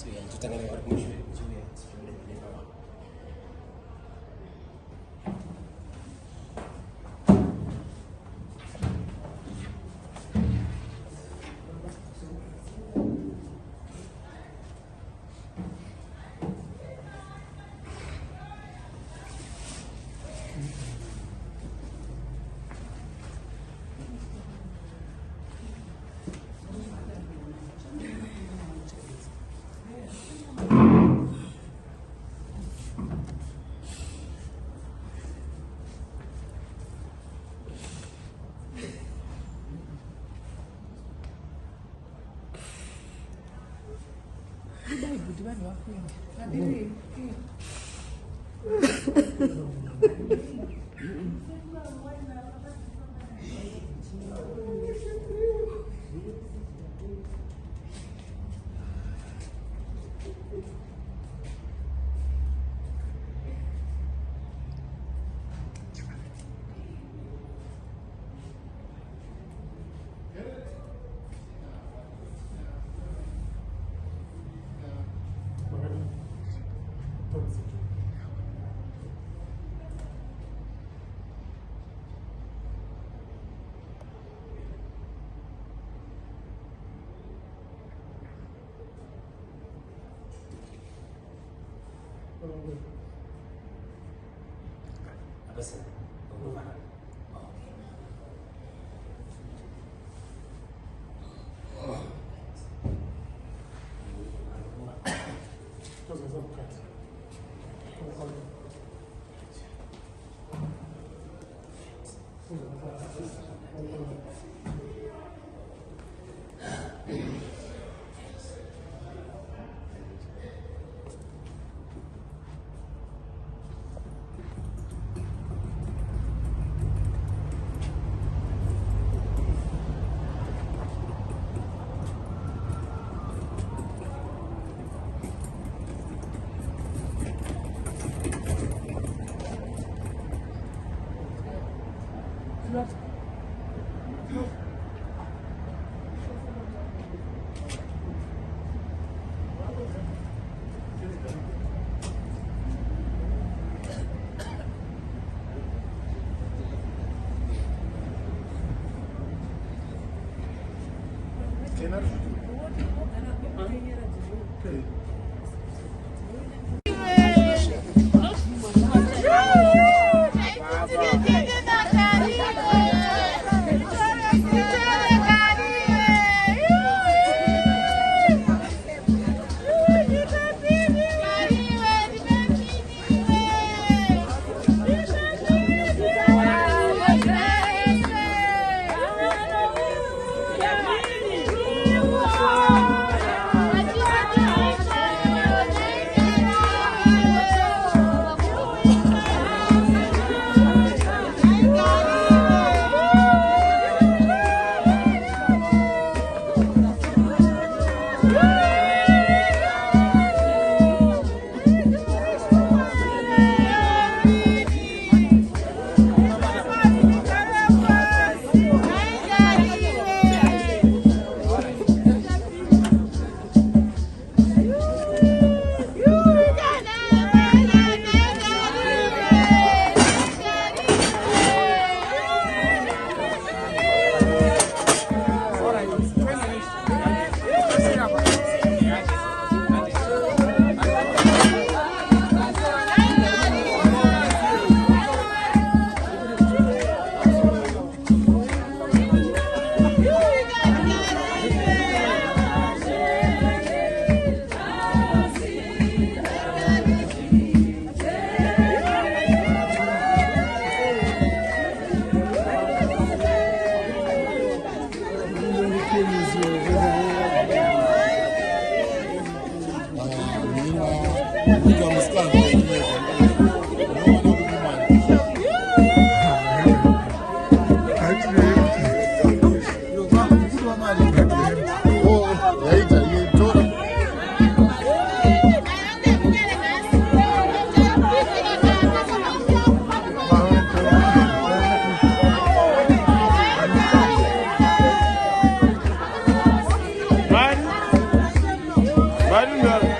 So yeah, tutaangalia kwa mwisho juu ya apa sih? Vai,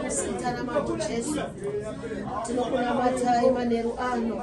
kusintana mabuchesu tinokuna matai manheru ano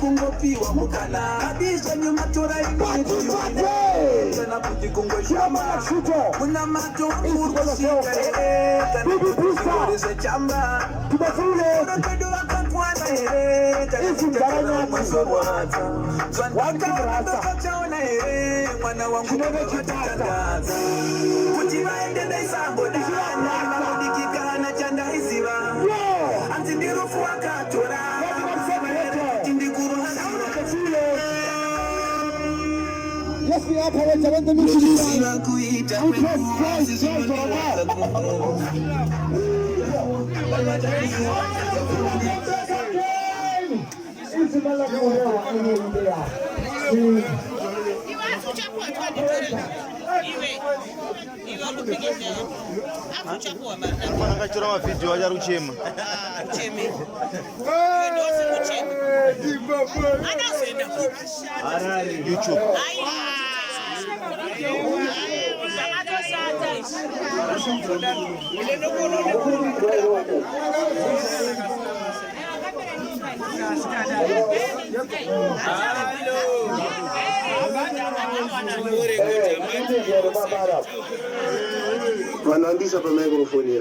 Kungopiwa mukana kabisa nyuma tora ingwe kana puti kungwe shama kuna mato kurusika kana kurusika chamba tubafule pedo akakwana kana kutaranya mwanzo wakaona mwana wangu ndokitangaza kuti vaende ndaisambo dana ndikikana chanda iziva anti ndirufu akatora Yes, we are powered to the mission. Christ, akachora mavhidhiyo acha ruchema YouTube. Wanaandisha kwa microphone.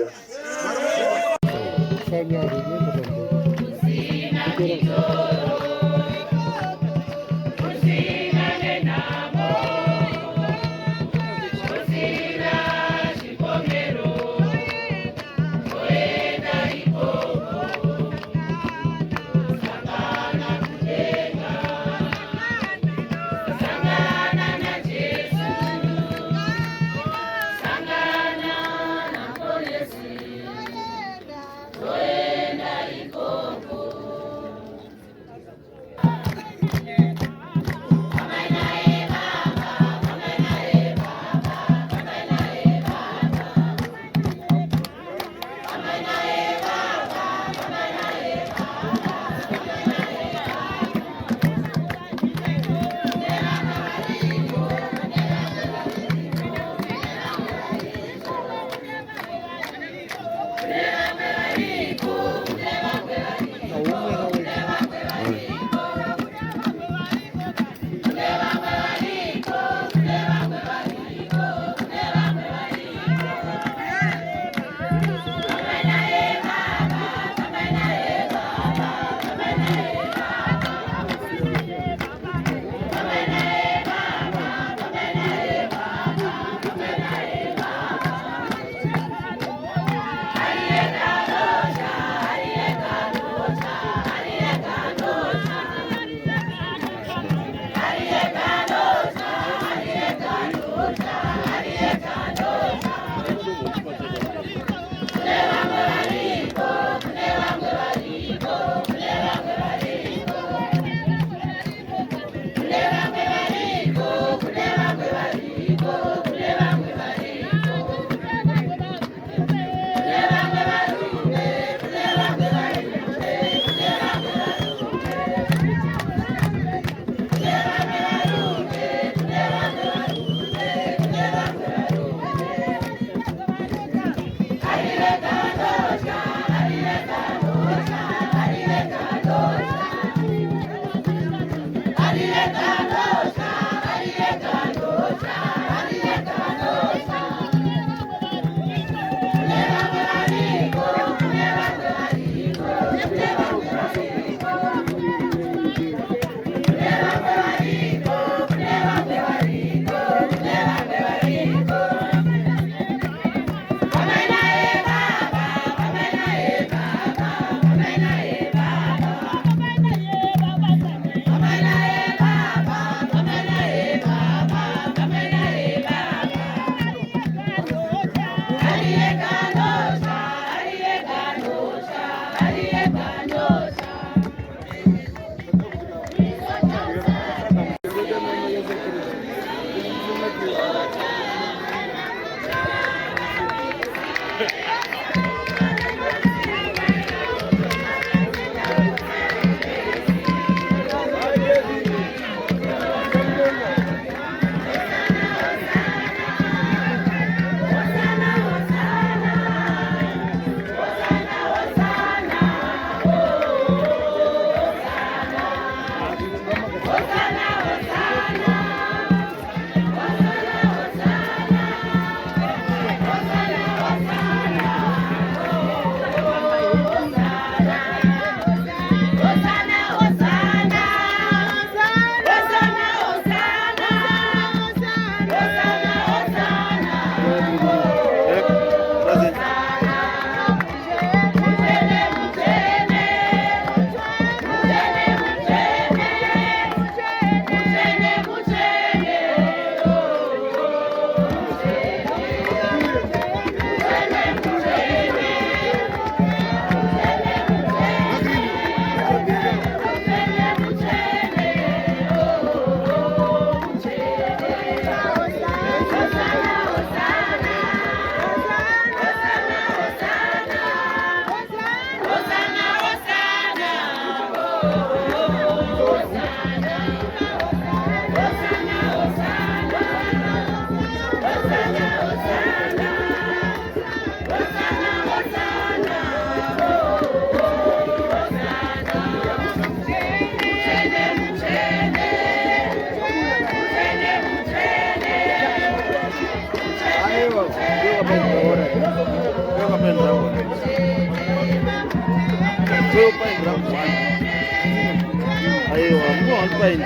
Ayo, mau ngapain?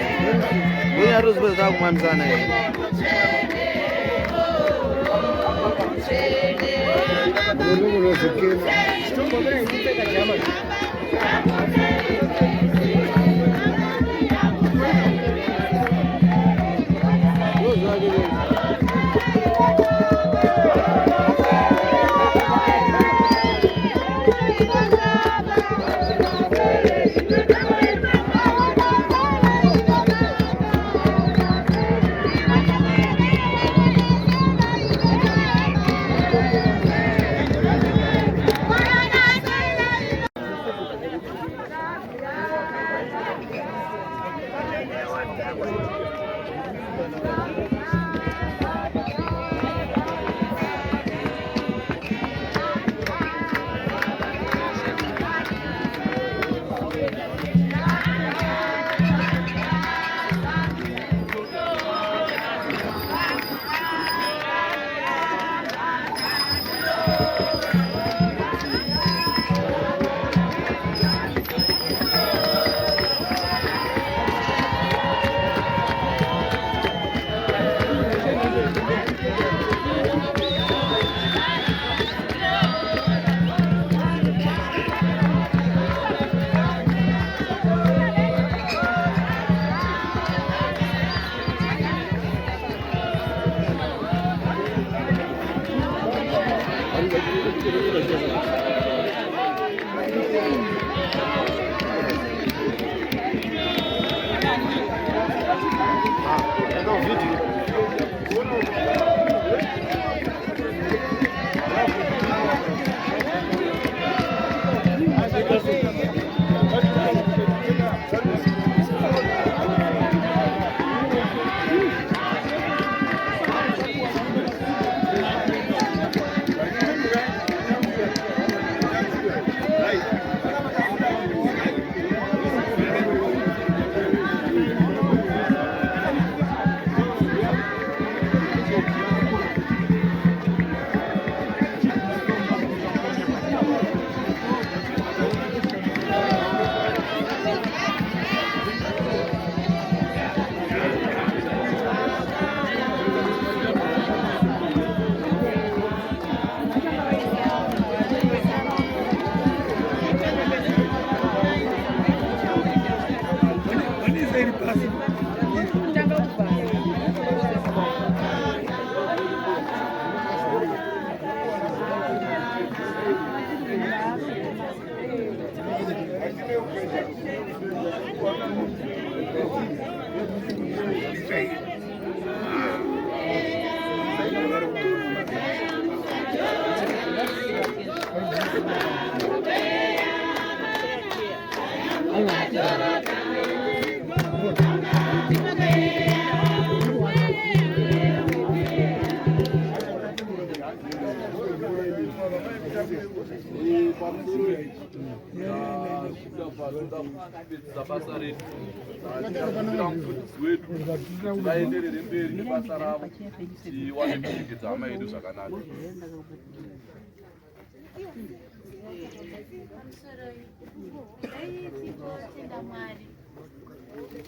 Gue harus bertahu mana sana ya.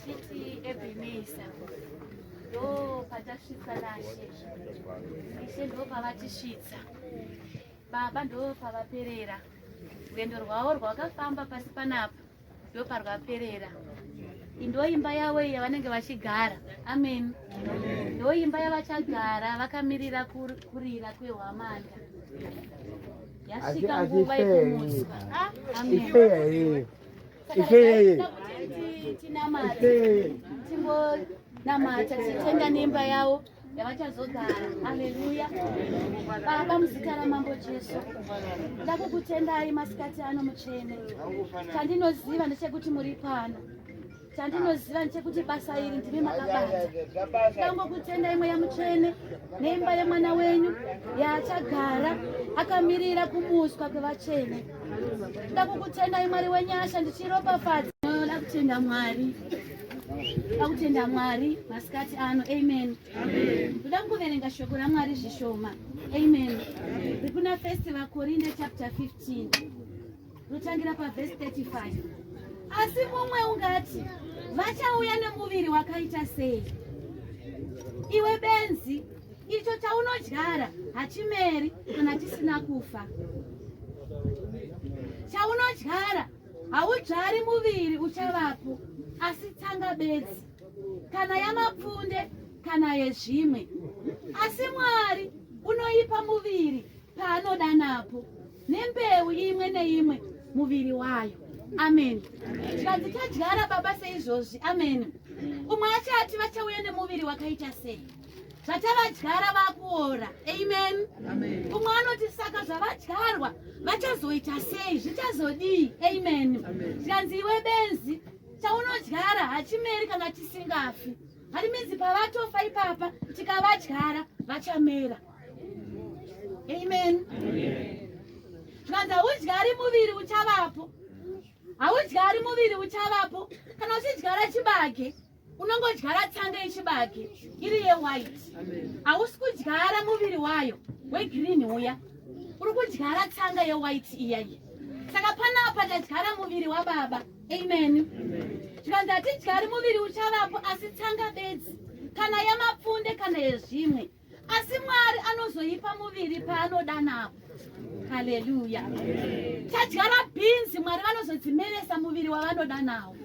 Chiti Ebenezer ndo patasvitsa nashe ishe ndo pavatisvitsa baba ndo pavaperera rwendo rwavo rwakafamba pasi panapa ndo parwaperera ndo imba yavo yavanenge vachigara amen ndo imba yavachagara vakamirira kurira kwehwamanda yasvika nguva yekumuswa amen timbonamata tichitenda nemba yavo yavachazogara. Haleluya. Baba muzita ramambo Jesu, ndakukutendai masikati ano mutsvene. Chandinoziva ndechekuti muri pano. Chandinoziva ndechekuti basa iri ndimi makabata. Ndangokutendai mweya mutsvene nemba yemwana wenyu yaachagara akamirira kumuswa kwevatsvene. Ndakukutendai Mwari wenyasha ndichiropafadza. Ndakutenda Mwari. Ndakutenda Mwari masikati ano. Amen. Ndoda kuverenga shoko raMwari zvishoma. Amen. Rikuna 1 Korinde chapter 15. Rutangira paverse 35. Asi mumwe ungati vachauya nemuviri wakaita sei? Iwe benzi, icho chaunodyara hachimeri kana chisina kufa. Chaunodyara haudzvari muviri uchavapo, asi tsanga bedzi, kana yamapfunde kana yezvimwe. Asi Mwari unoipa muviri paanoda napo, nembeu imwe neimwe muviri wayo. Amen. Tikazi tadyara baba seizvozvi. Amen. Umwe achati vachauya nemuviri wakaita sei? Zvatavadyara vakuora. Amen. Umwe anoti saka zvavadyarwa vachazoita sei? Zvichazodii? Amen. Tikazi iwe benzi, chaunodyara hachimeri kana chisingafi. Harimidzi pavatofa ipapa tikavadyara vachamera. Amen. Tikazi haudyari muviri uchavapo, haudyari muviri uchavapo. Kana uchidyara chibage, unongodyara tsanga yechibage iri yewhite. Hausi kudyara muviri wayo wegreen uya, uri kudyara tsanga yewhite iyayi. Saka panapa tadyara muviri wababa. Amen. Tikanzi hatidyari muviri uchavapo, asi tsanga bedzi, kana yamapfunde kana yezvimwe. Asi Mwari anozoipa muviri paanoda napo. Haleluya. Tadyara bhinzi, Mwari vanozodzimeresa muviri wavanoda nawo.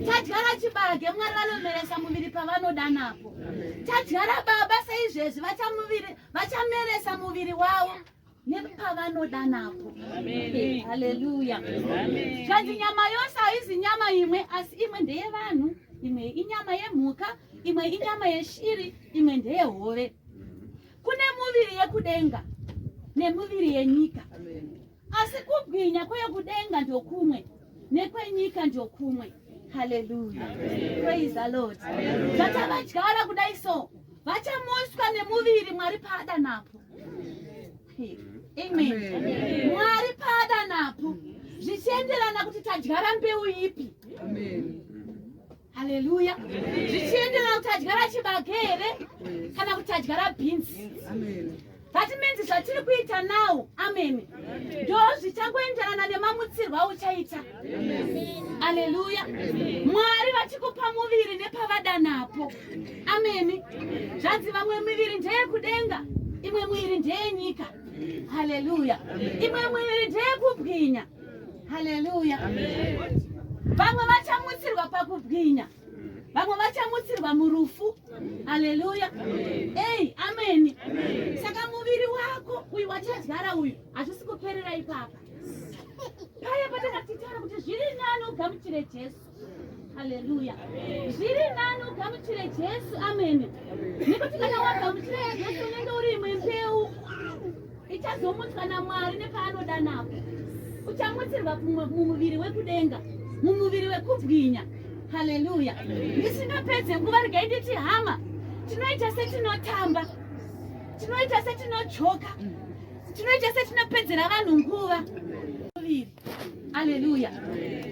Tadyara chibage, Mwari vanomeresa muviri pavanoda napo. Tadyara baba seizvezvi, vachameresa muviri wavo nepavanoda napo. Haleluya. Zvanzi nyama yose haizi nyama imwe, asi imwe ndeyevanhu, imwe inyama yemhuka, imwe inyama yeshiri, imwe ndeyehove. Kune muviri yekudenga nemuviri yenyika. Asi kubwinya kweyekudenga ndokumwe, nekwenyika ndokumwe. Haleluya. Praise the Lord. Vatavadyara kudai so, vachamuswa nemuviri Mwari paada napo. Amen. Mwari paada napo, zvichienderana kuti tadyara mbeu ipi. Haleluya. Zvichienderana kuti tadyara chibage here kana kuti tadyara bhinzi. That means zvatiri kuita nawo. Amen. Ndo zvichangoenderana nemamutsirwo auchaita. Haleluya. Mwari vachikupa muviri nepavada napo. Amen. Zvanzi vamwe miviri ndeyekudenga, imwe miviri ndeyenyika. Haleluya. Imwe miviri ndeyekubwinya. Haleluya. Vamwe vachamutsirwa pakubwinya, vamwe vachamutsirwa murufu. Haleluya. Hey, amen. Saka muviri wako uyu wachadyara uyu hazvisi kuperera ipapa. Paya patakatitaura kuti zviri nani ugamuchire Jesu. Haleluya. Zviri nani ugamuchire Jesu. Amen. Nekuti kana wagamuchire Jesu unenge uri imwe mbeu ichazomutswa naMwari nepaanoda napo. Uchamutsirwa mumuviri wekudenga, mumuviri wekubwinya. Haleluya. Ndisingapedze nguva regai nditi hama, tinoita setinotamba, tinoita setinochoka, tinoita setinopedzera vanhu nguva. Haleluya.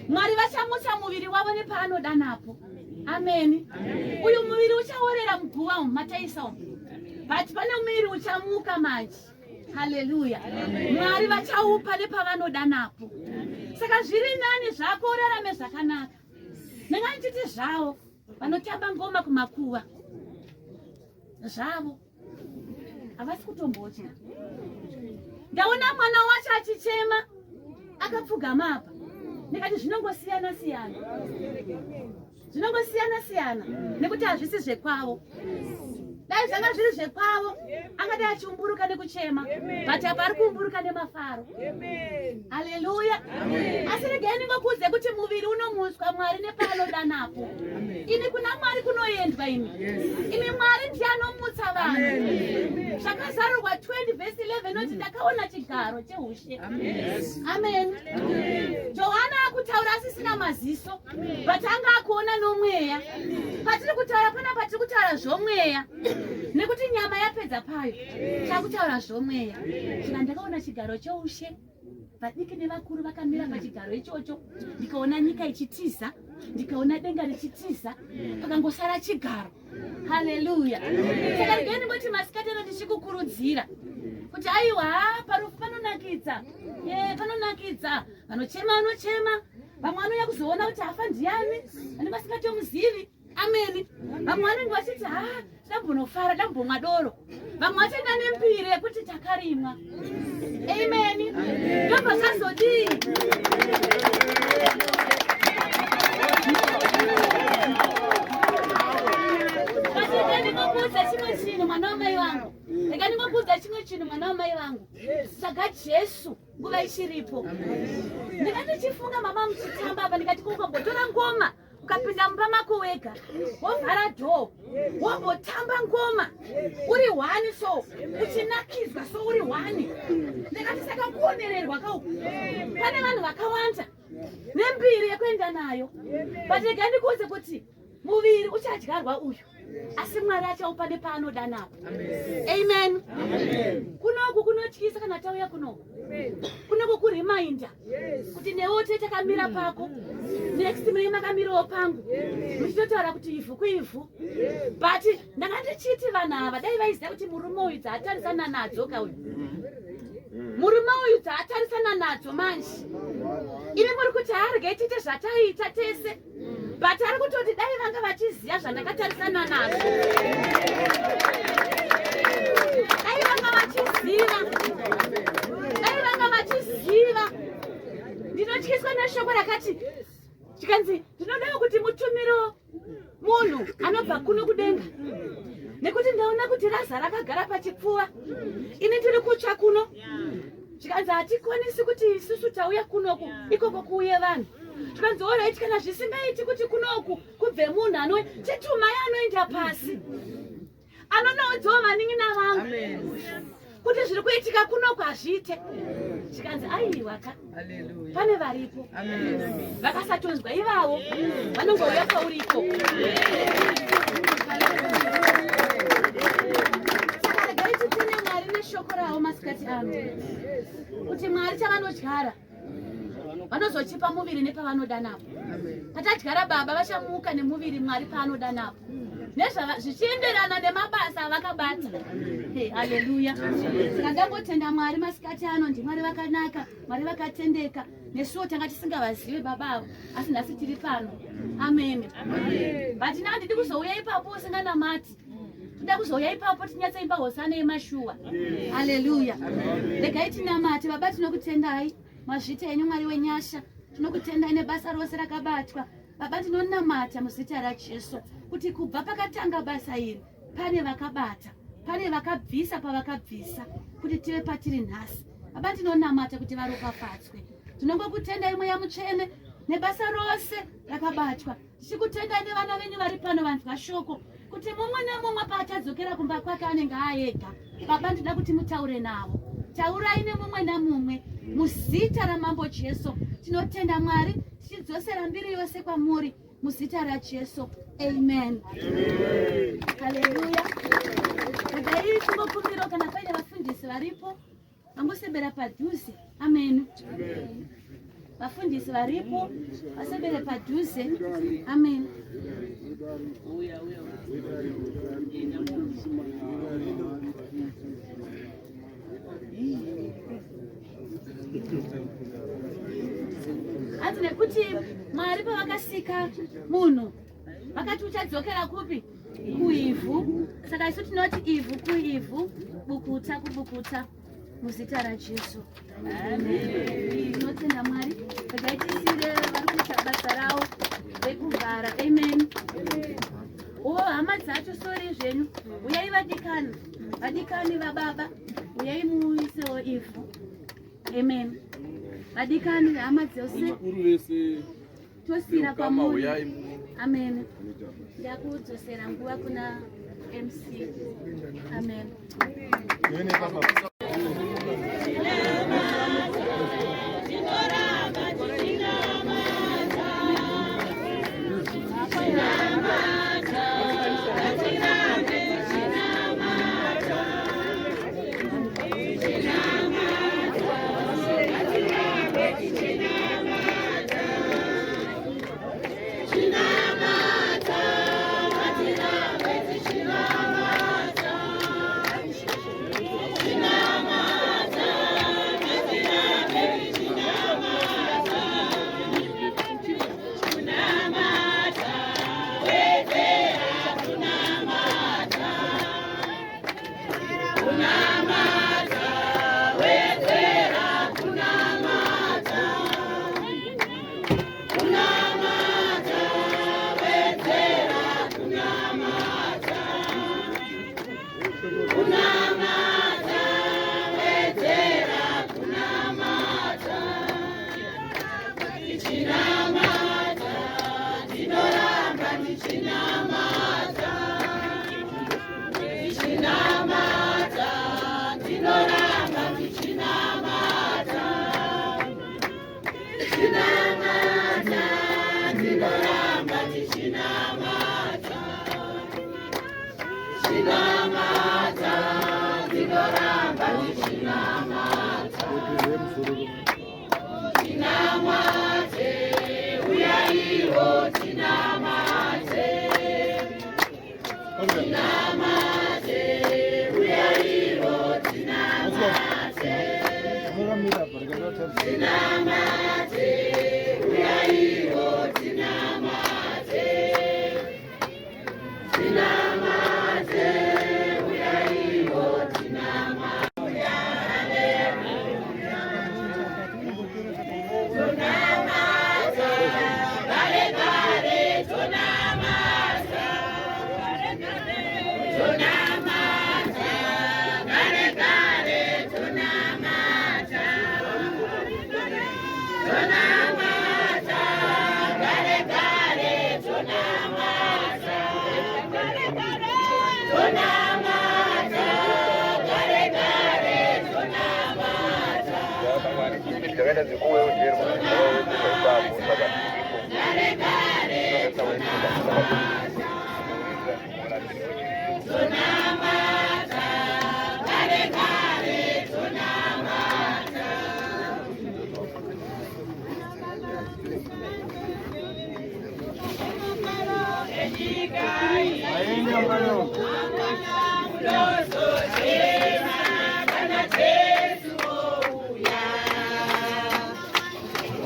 Mwari vachamutsa muviri wavo nepaanoda napo. Amen. Uyu muviri uchaorera muguva umu mataisa umu. But pane muviri uchamuka manje. Haleluya. Mwari vachaupa nepavanoda napo. Saka zviri nani zvako urarame zvakanaka. Ndingachiti zvavo vanotamba ngoma kumakuva. Zvavo havasi kutombotya. Ndaona mwana wacho achichema akapfugama apa. Ndikati zvinongosiyana siyana. Zvinongosiyana siyana nekuti hazvisi zvekwavo. Dai zvanga zviri zvekwavo angada achiumburuka nekuchema. But apa ari kuumburuka nemafaro. Haleluya. Asi regai ndingokuudze kuti muviri unomuswa Mwari nepaanoda napo. Ini kuna Mwari kunoendwa imi. Imi Mwari ndiye anomutsa vanhu. Zvakazarurwa 20:11 noti ndakaona chigaro cheushe. Amen. Johana akutaura asisina maziso, but anga akuona nomweya. Patiri kutaura pana patiri kutaura zvomweya. Nekuti nyama yapedza payo. Takutaura zvomweya. Saka ndakaona chigaro cheushe. Vadiki nevakuru vakamira pachigaro ichocho. Ndikaona nyika ichitiza, ndikaona denga richitiza, pakangosara chigaro. Haleluya. Saka ndingeni ngoti masikatero ndichikukurudzira kuti aiwa parufu panonakidza. Panonakidza. Vanochema vanochema. Vamwe vanouya kuzoona kuti afa ndiani, vane vasingatomuzivi. Amen. Vamwe vanenge vachiti dambonofara dambomwa doro. Vamwe vachaenda nembiri yekuti takarimwa. Amen. Ndobva zvazodii. Ndingokuudza chimwe chinhu mwana wamai vangu. Rega ndingokuudza chimwe chinhu mwana wamai vangu. Saka Jesu nguva ichiripo. Ndichifunga mama muchitamba apa ndikati kungotora ngoma ukapinda mumba mako wega wovhara dhoo wambotamba ngoma uri wani so uchinakidzwa so uri wani. Ndikati saka kuonererwa kauku pane vanhu vakawanda nembiri yekuenda nayo. But rega ndikuudze kuti muviri uchadyarwa uyu asi Mwari achaupa nepaanoda napo. Amen. Kunoku kunotyisa kana tauya kunoku. Kunoku kurimainda kuti newo takamira pako next mune makamirawo pangu muchitotaura kuti ivhu kuivhu. But ndakandichiti vanhu ava dai vaiziva kuti murume uyu dzaatarisana nadzo kauyu. Murume uyu dzaatarisana nadzo manje. Imi muri kuti harege tiite zvataita tese. But ari kutoti dai vanga vachiziva zvandakatarisana nazvo. Dai vanga vachiziva. Dai vanga vachiziva. Ndinotyiswa neshoko rakati chikanzi ndinoda kuti mutumiro munhu anobva kuno kudenga. Nekuti ndaona kuti Lazaro akagara pachipfuva. Ini tiri kutsva kuno. Chikanzi hatikwanisi kuti isusu tauya kunoku ikoko kuuye vanhu. Chikanzi alright kana zvisingaiti kuti kunoku kubve munhu titumai anoenda pasi. Anonoudzawo vaningi navangu. Kuti zviri kuitika kunoku hazviite. Chikanzi aiwa ka. Pane varipo. Vakasatonzwa ivavo vanongouya pauripo. Saka regai titende Mwari neshoko rawo masikati ano. Kuti Mwari chavanodyara vanozochipa muviri nepavanoda napo. Patadyara baba vachamuka nemuviri Mwari paanoda napo. Zvichienderana nemabasa avakabata. Haleluya. Saka ndambotenda Mwari masikati ano ndiMwari vakanaka, Mwari vakatendeka. Nesuwo tanga tisingavazive baba avo asi nhasi tiri pano. Amen. But now ndiri kuzouya ipapo usinganamati. Toda kuzouya ipapo tinyatsoimba hosana yemashuwa. Haleluya. Regai tinamate baba, tinokutendai mazvita enyu Mwari wenyasha. Tinokutendai nebasa rose rakabatwa. Baba tinonamata muzita raJesu kuti kubva pakatanga basa iri pane vakabata, pane vakabvisa pavakabvisa kuti tive patiri nhasi. Baba tinonamata kuti varopafadzwe. Tinongokutendai Mweya Mutsvene nebasa rose rakabatwa. Tichikutendai nevana venyu vari pano vanhu vashoko kuti mumwe nemumwe paachadzokera kumba kwake anenge aega. Baba ndinoda kuti mutaure navo. Taurai nemumwe namumwe muzita ramambo Jesu. Tinotenda Mwari tichidzosera mbiri yose kwamuri muzita raJesu. Amen. Haleluya. Kudai tinokumbira kana paine vafundisi varipo angosebera padhuze. Amen. Vafundisi varipo vasebere padhuze. Amen. Ati nekuti Mwari pavakasika munhu vakati uchadzokera kupi? Kuivhu. Saka isu tinoti ivhu kuivhu, bukuta kubukuta, muzita raJesu. Amen. Tinotenda Mwari vakaitisire vari kuita basa ravo rekuvhara. Amen. Hama dzacho sori zvenyu, uyai vadikani, vadikani vababa, uyai muisewo ivhu. Amen. Vadikani hama dzose tosira pamuri. Amen. Ndakudzosera nguva kuna MC. Amen.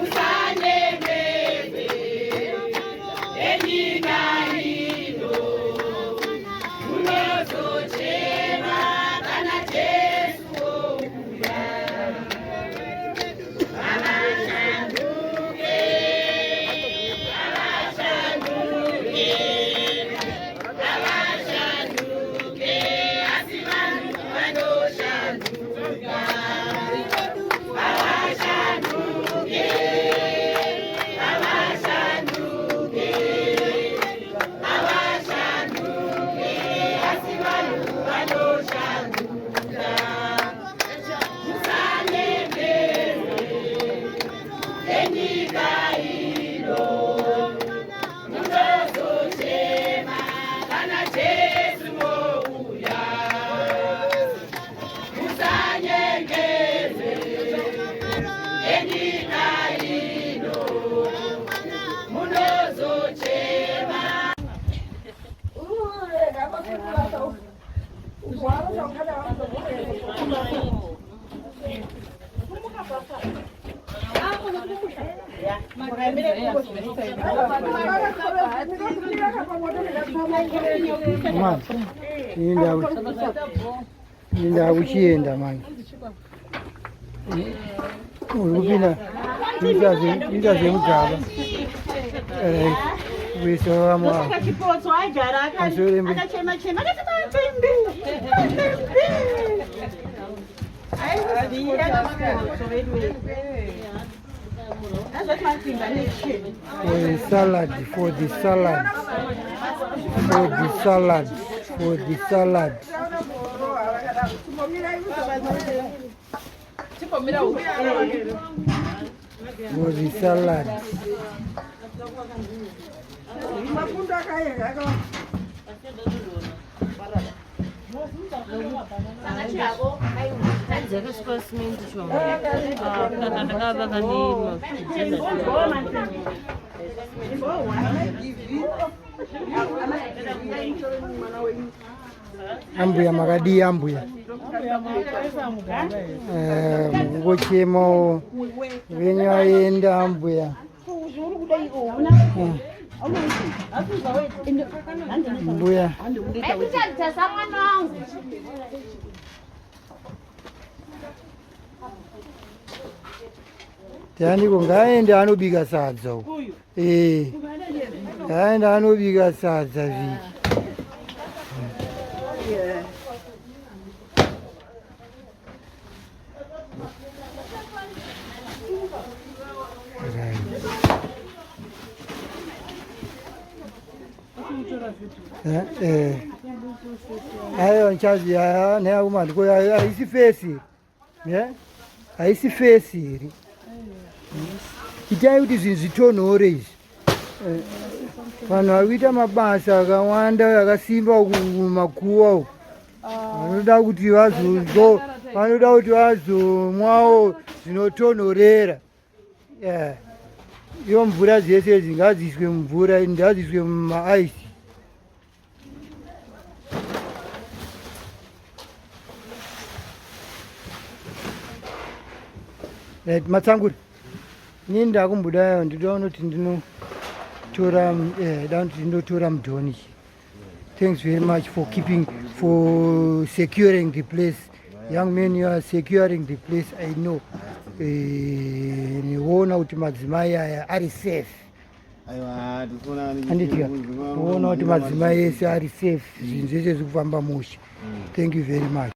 Usane bebe, enyika hii. Inda uchienda manje. Ulupina indaze mugaba. Wiso wamwa. Akachipotso ajara akachema chema akatimbi. For the salad. Ambuya magadi ambuya. Ngochemo venyo enda ambuya. Ambuya. Tani ngaende anobika sadza. Ngaende anobika sadza viki. Ayo nchazi ya ne umali ko aisifesi. Aisifesi iri. Itai kuti zvinzitonhore izvi. Vanhu vakuita mabasa akawanda akasimba kumakuwa vanoda kuti vazomwawo zvinotonhorera. Iyo mvura dzese dzingadziiswe mumvura, ngadziiswe mumaaisi. Matsanguri, ini ndakumbudayo ndidaona kuti ndinotora mudhoni. Thanks very much for securing the place. Young men, you are securing the place, I know. Niona kuti madzimai aya ari safe. Anditika, niona kuti madzimai ese ari safe. Zvinhu zvese zviri kufamba musha. Thank you very much.